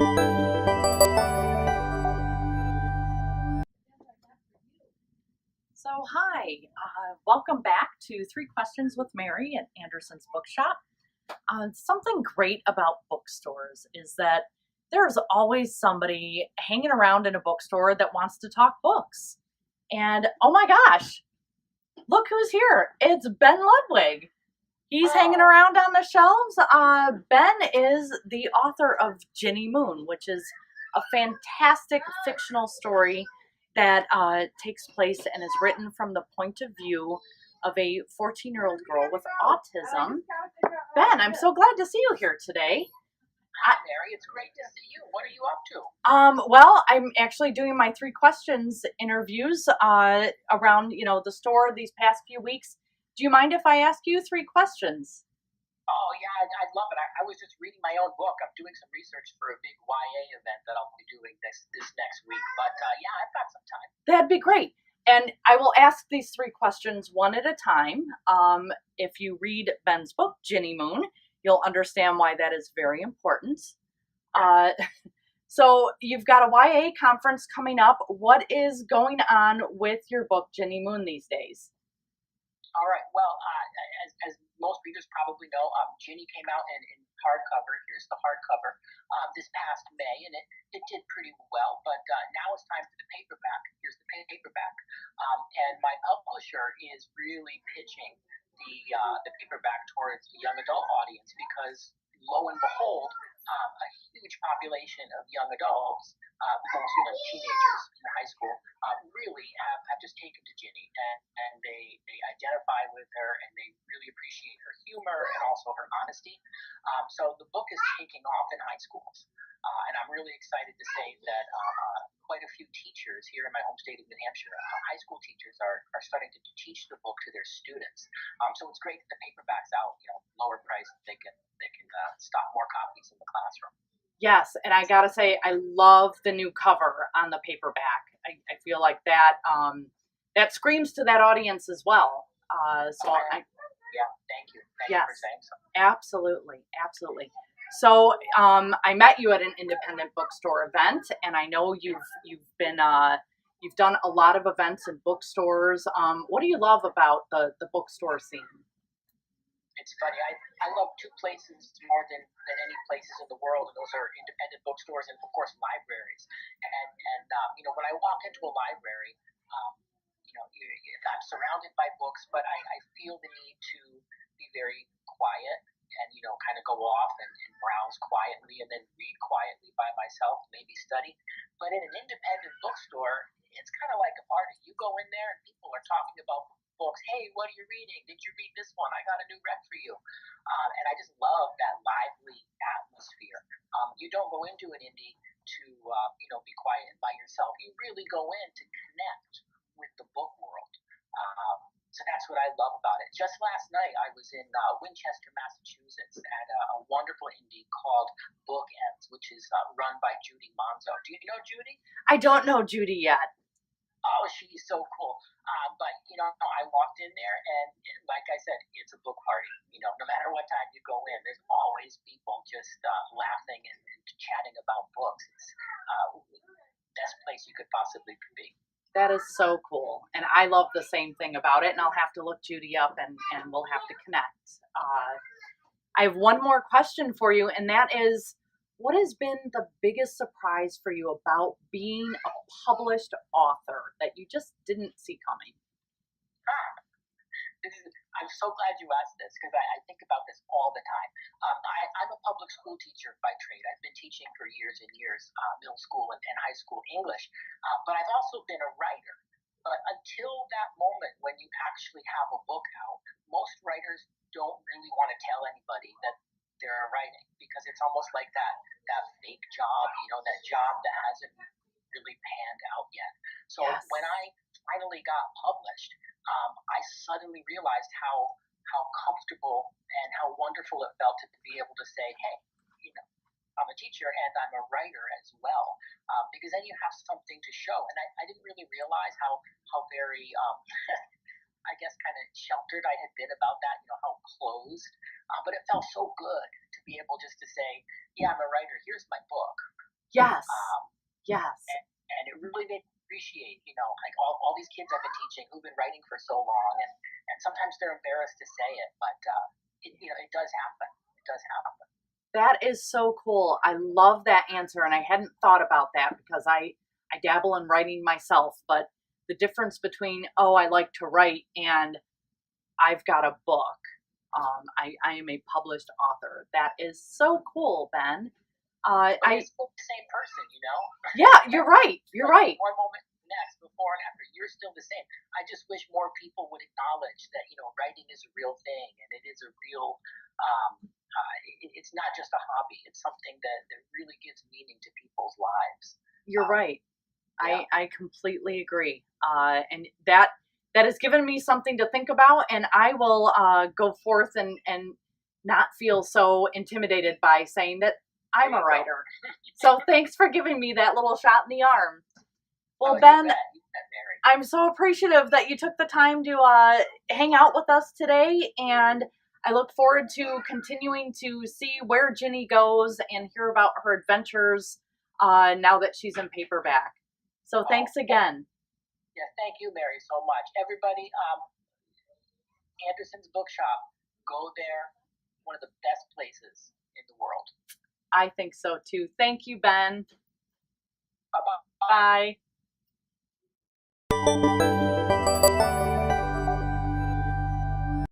So, hi, welcome back to Three Questions with Mary at Anderson's Bookshop. Something great about bookstores is that there's always somebody hanging around in a bookstore that wants to talk books. And oh my gosh, look who's here. It's Ben Ludwig. He's hanging around on the shelves. Ben is the author of Ginny Moon, which is a fantastic fictional story that takes place and is written from the point of view of a 14-year-old girl with autism. Ben, I'm so glad to see you here today. Hi, Mary. It's great to see you. What are you up to? Well, I'm actually doing my Three Questions interviews around, the store these past few weeks. Do you mind if I ask you three questions? Oh, yeah, I'd love it. I was just reading my own book. I'm doing some research for a big YA event that I'll be doing this next week. But yeah, I've got some time. That'd be great. And I will ask these three questions one at a time. If you read Ben's book, Ginny Moon, you'll understand why that is very important. So you've got a YA conference coming up. What is going on with your book, Ginny Moon, these days? All right. Well, as most readers probably know, Ginny came out in hardcover. Here's the hardcover this past May, and it did pretty well. But now it's time for the paperback. Here's the paperback, and my publisher is really pitching the paperback towards the young adult audience because, lo and behold, a huge population of young adults, mostly teenagers in high school, really have just taken to Ginny, and they identify with her, and they really appreciate her humor and also her honesty. So the book is taking off in high schools, and I'm really excited to say that quite a few teachers here in my home state of New Hampshire, high school teachers, are starting to teach the book to their students. So it's great that the paperback's out, lower price. They can stock more copies in the classroom. Yes, and I gotta say, I love the new cover on the paperback. I feel like that that screams to that audience as well. Yeah, thank you. Thank you for saying so. Absolutely. So I met you at an independent bookstore event, and I know you've done a lot of events in bookstores. What do you love about the bookstore scene? It's funny. I love two places more than any places in the world, and those are independent bookstores and, of course, libraries. And when I walk into a library, I'm surrounded by books, but I feel the need to be very quiet and, kind of go off and browse quietly and then read quietly by myself, maybe study. But in an independent bookstore, it's kind of like a party. You go in there and people are talking about books. Hey, what are you reading? Did you read this one? I got a new rec for you. And I just love that lively atmosphere. You don't go into an indie to be quiet and by yourself. You really go in to connect with the book world. So that's what I love about it. Just last night, I was in Winchester, Massachusetts, at a wonderful indie called Bookends, which is run by Judy Manzo. Do you know Judy? I don't know Judy yet. Oh, she's so cool. But, I walked in there, and like I said, it's a book party. No matter what time you go in, there's always people just laughing and chatting about books. It's the best place you could possibly be. That is so cool. And I love the same thing about it. And I'll have to look Judy up and we'll have to connect. I have one more question for you, and that is, what has been the biggest surprise for you about being a published author that you just didn't see coming? I'm so glad you asked this because I think about this all the time. I'm a public school teacher by trade. I've been teaching for years and years, middle school and high school English. But I've also been a writer. But until that moment when you actually have a book out, most writers don't really want to tell anybody that they're writing because it's almost like that fake job, that job that hasn't really panned out yet. So Yes. When I finally got published, I suddenly realized how comfortable and how wonderful it felt to be able to say, hey, I'm a teacher and I'm a writer as well, because then you have something to show. And I didn't really realize how very, I guess, kind of sheltered I had been about that, how closed. But it felt so good to be able just to say, yeah, I'm a writer. Here's my book. Yes. Um, Yes. and it really made me appreciate, like all these kids I've been teaching who've been writing for so long, and sometimes they're embarrassed to say it, but it does happen. It does happen. That is so cool. I love that answer, and I hadn't thought about that because I dabble in writing myself, but the difference between, oh, I like to write and I've got a book. I am a published author. That is so cool, Ben. But you're still the same person, Yeah, you're right. You're right. One moment to the next, before and after, you're still the same. I just wish more people would acknowledge that writing is a real thing, and it is a real. It's not just a hobby. It's something that really gives meaning to people's lives. You're right. Yeah. I completely agree. And that has given me something to think about, and I will go forth and not feel so intimidated by saying that I'm a writer. So thanks for giving me that little shot in the arm. Well, Ben, you bet, Mary. I'm so appreciative that you took the time to hang out with us today, and I look forward to continuing to see where Ginny goes and hear about her adventures now that she's in paperback. So thanks again. Yeah, thank you, Mary, so much. Everybody, Anderson's Bookshop, go there. One of the best places in the world. I think so too. Thank you, Ben. Bye-bye. Bye.